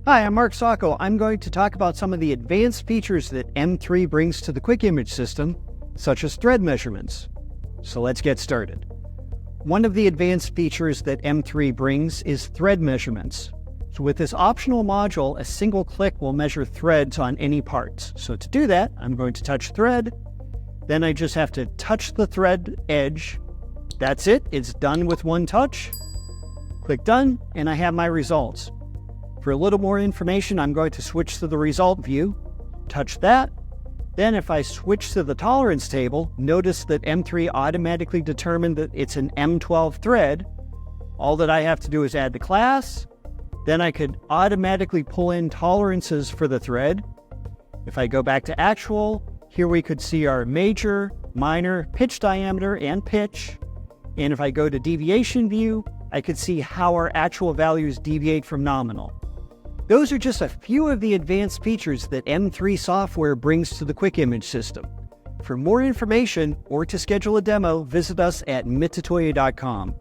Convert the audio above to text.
Hi, I'm Mark Sacco. I'm going to talk about some of the advanced features that M3 brings to the quick image system, such as thread measurements. So let's get started. One of the advanced features that M3 brings is thread measurements. So with this optional module, a single click will measure threads on any parts. So to do that, I'm going to touch thread. Then I just have to touch the thread edge. That's it. It's done with one touch. Click done, and I have my results. For a little more information, I'm going to switch to the result view, touch that. Then if I switch to the tolerance table, notice that M3 automatically determined that it's an M12 thread. All that I have to do is add the class. Then I could automatically pull in tolerances for the thread. If I go back to actual, here we could see our major, minor, pitch diameter, and pitch. And if I go to deviation view, I could see how our actual values deviate from nominal. Those are just a few of the advanced features that M3 software brings to the quick image system. For more information or to schedule a demo, visit us at mitutoyo.com.